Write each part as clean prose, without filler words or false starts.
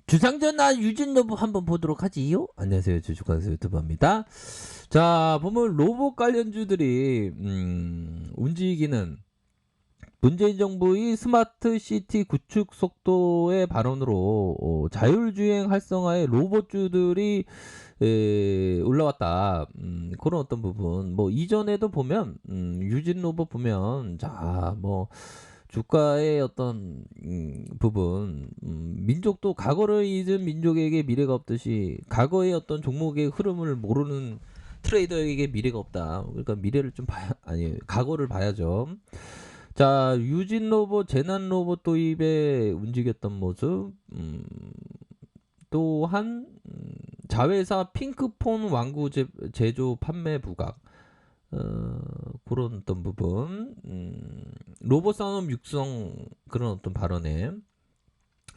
주상전나 유진 로봇 한번 보도록 하지요. 안녕하세요, 주주광수 유튜버입니다. 자, 보면 로봇 관련주들이 움직이기는 문재인 정부의 스마트 시티 구축 속도의 발언으로 자율주행 활성화의 로봇주들이 올라왔다. 그런 어떤 부분. 뭐 이전에도 보면 유진 로봇 보면 자뭐 주가의 어떤 부분, 민족도 과거를 잊은 민족에게 미래가 없듯이 과거의 어떤 종목의 흐름을 모르는 트레이더에게 미래가 없다. 그러니까 미래를 좀 봐야, 아니 과거를 봐야죠. 자, 유진 로봇, 재난 로봇 도입에 움직였던 모습, 또한 자회사 핑크폰 완구 제조 판매 부각. 그런 어떤 부분, 로봇 산업 육성 그런 어떤 발언에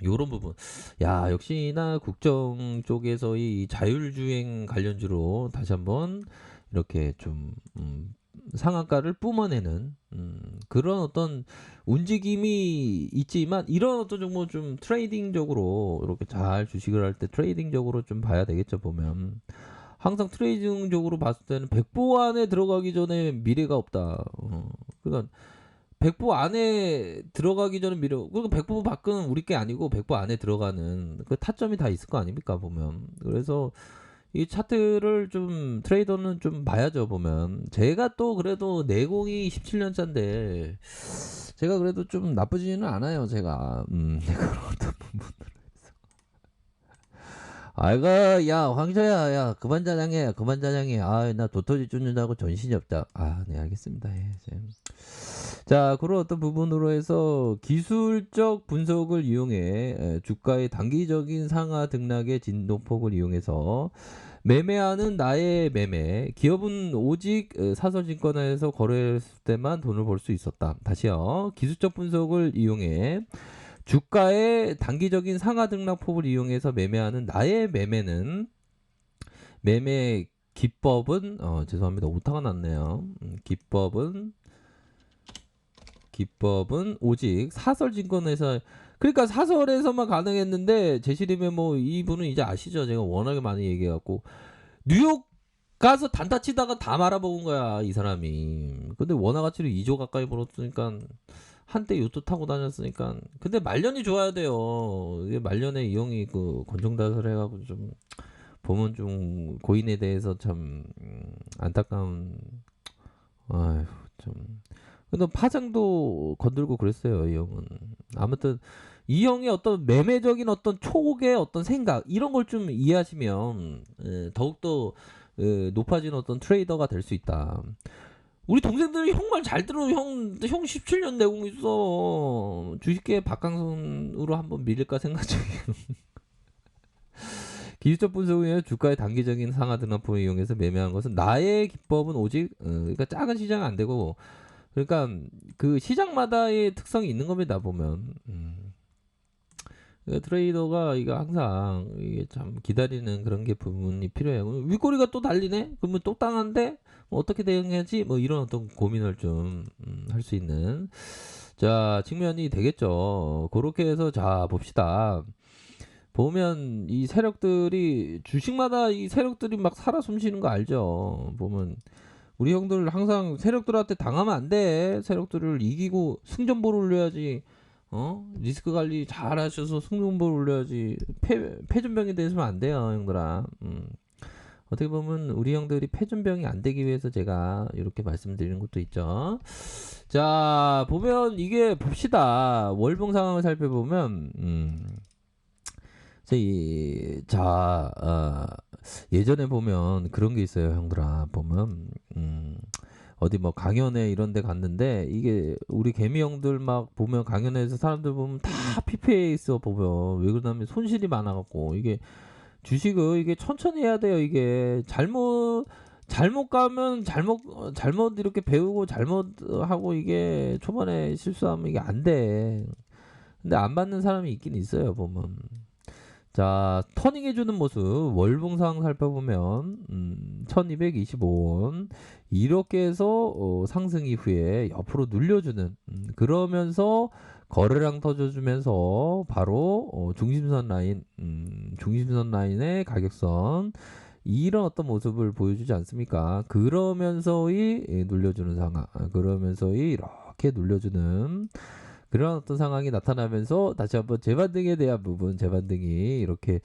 요런 부분, 야 역시나 국정 쪽에서의 이 자율주행 관련주로 다시 한번 이렇게 좀 상한가를 뿜어내는 그런 어떤 움직임이 있지만, 이런 어떤 정보 좀 트레이딩적으로 이렇게 잘 주식을 할 때 트레이딩적으로 좀 봐야 되겠죠. 보면 항상 트레이딩적으로 봤을 때는 백보 안에 들어가기 전에 미래가 없다. 그러니까 백보 안에 들어가기 전에 미래. 그러니까 백보 밖은 우리 게 아니고 백보 안에 들어가는 그 타점이 다 있을 거 아닙니까 보면. 그래서 이 차트를 좀 트레이더는 좀 봐야죠. 보면 제가 또 그래도 내공이 17년차인데 제가 그래도 좀 나쁘지는 않아요. 제가 그런 어떤 부분. 아이고, 야, 황저야, 야, 그만 자장해, 그만 자장해. 아, 나 도토리 쫓는다고 정신이 없다. 아, 네, 알겠습니다. 예, 자, 그런 어떤 부분으로 해서 기술적 분석을 이용해 주가의 단기적인 상하 등락의 진동폭을 이용해서 매매하는 나의 매매. 기업은 오직 사설증권에서 거래했을 때만 돈을 벌 수 있었다. 다시요. 기술적 분석을 이용해 주가의 단기적인 상하 등락폭을 이용해서 매매하는 나의 매매는, 매매 기법은 죄송합니다. 오타가 났네요. 기법은 오직 사설증권에서, 그러니까 사설에서만 가능했는데 제시림에 뭐 이분은 이제 아시죠? 제가 워낙에 많이 얘기해갖고 뉴욕 가서 단타 치다가 다 말아먹은 거야 이 사람이. 근데 원화 가치를 2조 가까이 벌었으니까, 한때 요트 타고 다녔으니까. 근데 말년이 좋아야 돼요. 이게 말년에 이 형이 그 권총다설 해가지고 좀 보면 좀 고인에 대해서 참 안타까운. 아휴 좀. 근데 파장도 건들고 그랬어요 이 형은. 아무튼 이 형의 어떤 매매적인 어떤 촉의 어떤 생각, 이런 걸 좀 이해하시면 더욱더 높아진 어떤 트레이더가 될 수 있다. 우리 동생들이 형 말 잘 들어. 형 17년 내공 있어. 주식계 박강선으로 한번 밀릴까 생각 중이에요. 기술적 분석에 주가의 단기적인 상하 등락폭을 이용해서 매매하는 것은 나의 기법은 오직 그러니까 작은 시장은 안 되고, 그러니까 그 시장마다의 특성이 있는 겁니다 보면. 그러니까 트레이더가 이거 항상 이게 참 기다리는 그런 게 부분이 필요해요. 윗꼬리가 또 달리네? 그러면 또 땅한데 뭐 어떻게 대응해야지? 뭐 이런 어떤 고민을 좀 할 수 있는 자 측면이 되겠죠. 그렇게 해서 자 봅시다. 보면 이 세력들이 주식마다 이 세력들이 막 살아 숨쉬는 거 알죠? 보면 우리 형들 항상 세력들한테 당하면 안 돼. 세력들을 이기고 승전보를 올려야지. 리스크 관리 잘 하셔서 승전보를 올려야지. 패전병이 되시면 안 돼요, 형들아. 어떻게 보면 우리 형들이 패전병이 안 되기 위해서 제가 이렇게 말씀드리는 것도 있죠. 자, 보면 이게 봅시다. 월봉 상황을 살펴보면, 예전에 보면 그런 게 있어요, 형들아. 보면, 어디 뭐 강연회 이런 데 갔는데, 이게 우리 개미 형들 막 보면 강연회에서 사람들 보면 다 PPA 있어 보면. 왜 그러냐면 손실이 많아갖고. 이게 주식을 이게 천천히 해야 돼요. 이게 잘못 가면 잘못 이렇게 배우고 잘못하고 이게 초반에 실수하면 이게 안 돼. 근데 안 받는 사람이 있긴 있어요, 보면. 자, 터닝해주는 모습, 월봉상 살펴보면, 1225원. 이렇게 해서, 상승 이후에 옆으로 눌려주는, 그러면서, 거래량 터져주면서, 바로, 중심선 라인, 중심선 라인의 가격선 이런 어떤 모습을 보여주지 않습니까? 그러면서의 눌려주는 상황, 그러면서의 이렇게 눌려주는 그런 어떤 상황이 나타나면서 다시 한번 재반등에 대한 부분, 재반등이 이렇게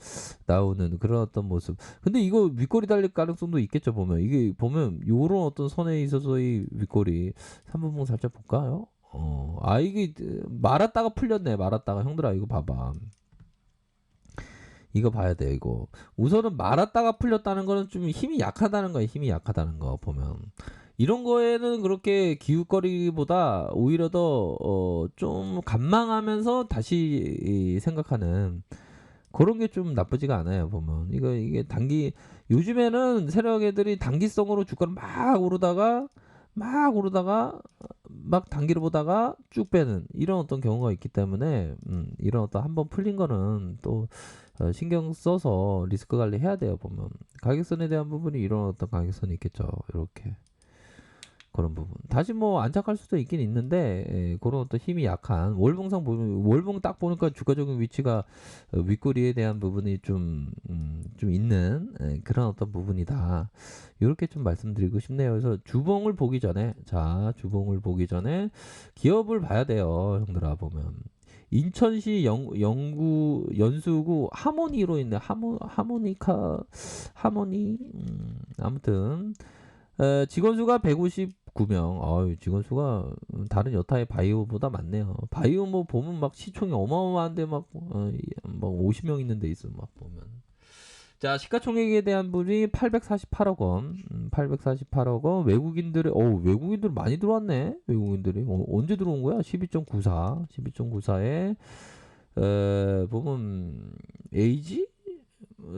나오는 그런 어떤 모습. 근데 이거 윗꼬리 달릴 가능성도 있겠죠, 보면. 이게 보면 요런 어떤 선에 있어서의 윗꼬리 3분봉 살짝 볼까요? 이게 말았다가 풀렸네. 말았다가 형들아 이거 봐봐. 이거 봐야 돼 이거. 우선은 말았다가 풀렸다는 거는 좀 힘이 약하다는 거야. 힘이 약하다는 거 보면. 이런 거에는 그렇게 기웃거리기보다 오히려 더 좀 간망하면서 다시 생각하는 그런 게 좀 나쁘지가 않아요 보면. 이게 단기 요즘에는 세력 애들이 단기성으로 주가를 막 단기를 보다가 쭉 빼는 이런 어떤 경우가 있기 때문에 이런 어떤 한번 풀린 거는 또 신경 써서 리스크 관리 해야 돼요 보면. 가격선에 대한 부분이 이런 어떤 가격선이 있겠죠. 이렇게 그런 부분. 다시 뭐 안착할 수도 있긴 있는데 그런 어떤 힘이 약한 월봉상 보면 월봉 딱 보니까 주가적인 위치가 윗꼬리에 대한 부분이 좀 있는 그런 어떤 부분이다. 이렇게 좀 말씀드리고 싶네요. 그래서 주봉을 보기 전에 주봉을 보기 전에 기업을 봐야 돼요, 형들아 보면. 인천시 영구 연수구 하모니로 있는 하모니 아무튼 직원 수가 159명. 직원 수가 다른 여타의 바이오보다 많네요. 바이오 뭐 보면 막 시총이 어마어마한데 막 50명 있는 데 있어 막 보면. 자, 시가총액에 대한 분이 848억 원. 848억 원. 외국인들 많이 들어왔네. 외국인들이. 언제 들어온 거야? 12.94. 12.94에 보면 에이지?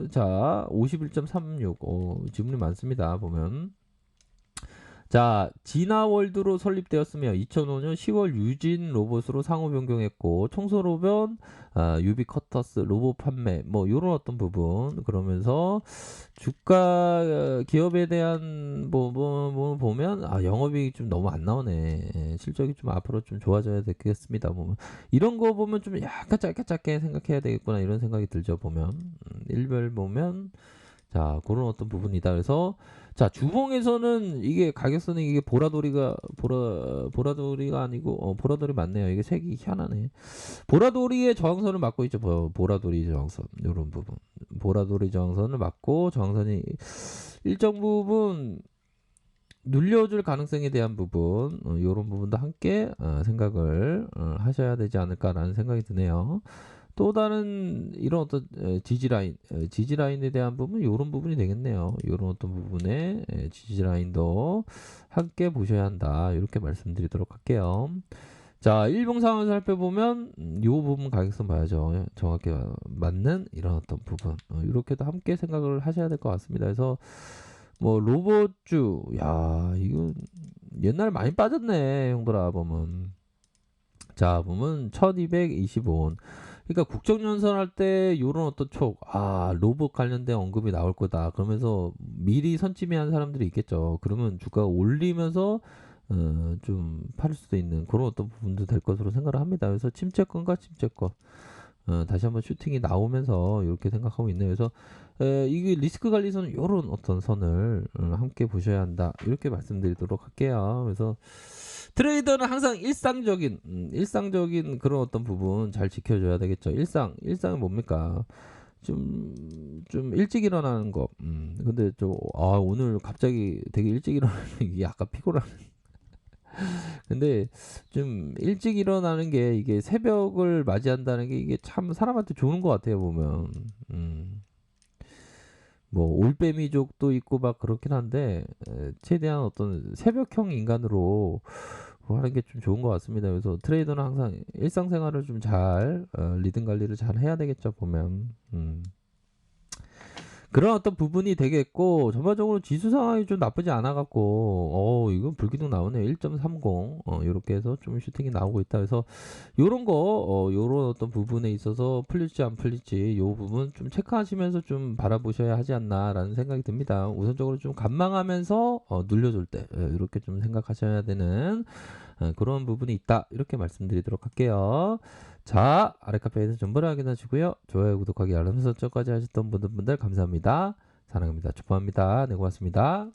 자, 51.36. 지분이 많습니다. 보면. 자, 진화월드로 설립되었으며 2005년 10월 유진 로봇으로 상호 변경했고 청소 로봇, 유비 커터스 로봇 판매 뭐 요런 어떤 부분 그러면서 주가 기업에 대한 뭐 보면 영업이익이 좀 너무 안 나오네. 실적이 좀 앞으로 좀 좋아져야 되겠습니다. 보면 이런 거 보면 좀 약간 짧게 생각해야 되겠구나 이런 생각이 들죠. 보면 일별 보면 자 그런 어떤 부분이다. 그래서 자 주봉에서는 이게 가격선은 이게 보라돌이가 아니고 보라돌이 맞네요. 이게 색이 희한하네. 보라돌이의 저항선을 막고 있죠. 보라돌이 저항선 이런 부분. 보라돌이 저항선을 막고 저항선이 일정 부분 눌려줄 가능성에 대한 부분 이런 부분도 함께 생각을 하셔야 되지 않을까라는 생각이 드네요. 또 다른 이런 어떤 지지라인에 대한 부분 이런 부분이 되겠네요. 이런 어떤 부분에 지지라인도 함께 보셔야 한다. 이렇게 말씀드리도록 할게요. 자, 일봉 상황을 살펴보면 이 부분 가격선 봐야죠. 정확히 맞는 이런 어떤 부분 이렇게도 함께 생각을 하셔야 될 것 같습니다. 그래서 뭐 로봇주 이거 옛날에 많이 빠졌네 형들아 보면. 자 보면 1225원. 그러니까 국정연설 할 때 요런 어떤 로봇 관련된 언급이 나올 거다. 그러면서 미리 선취매한 사람들이 있겠죠. 그러면 주가가 올리면서 좀 팔 수도 있는 그런 어떤 부분도 될 것으로 생각을 합니다. 그래서 침체권과 침체권 다시 한번 슈팅이 나오면서 이렇게 생각하고 있네요. 그래서 이게 리스크 관리선은 이런 어떤 선을 함께 보셔야 한다. 이렇게 말씀드리도록 할게요. 그래서 트레이더는 항상 일상적인 그런 어떤 부분 잘 지켜줘야 되겠죠. 일상은 뭡니까? 좀 일찍 일어나는 거. 근데 오늘 갑자기 되게 일찍 일어나는 게 약간 피곤하네. 근데 좀 일찍 일어나는 게 이게 새벽을 맞이한다는 게 이게 참 사람한테 좋은 것 같아요 보면. 뭐 올빼미족도 있고 막 그렇긴 한데 최대한 어떤 새벽형 인간으로 하는 게 좀 좋은 것 같습니다. 그래서 트레이더는 항상 일상생활을 좀 잘 리듬 관리를 잘 해야 되겠죠 보면. 그런 어떤 부분이 되겠고 전반적으로 지수 상황이 좀 나쁘지 않아 갖고 이건 불기둥 나오네요. 1.30 이렇게 해서 좀 슈팅이 나오고 있다. 그래서 요런 거 요런 어떤 부분에 있어서 풀릴지 안 풀릴지 요 부분 좀 체크하시면서 좀 바라보셔야 하지 않나라는 생각이 듭니다. 우선적으로 좀 관망하면서 눌려줄 때 이렇게 좀 생각하셔야 되는 그런 부분이 있다. 이렇게 말씀드리도록 할게요. 자, 아래 카페에서 정보를 확인하시고요. 좋아요, 구독하기, 알람 설정까지 하셨던 분들 감사합니다. 사랑합니다. 축복합니다. 네, 고맙습니다.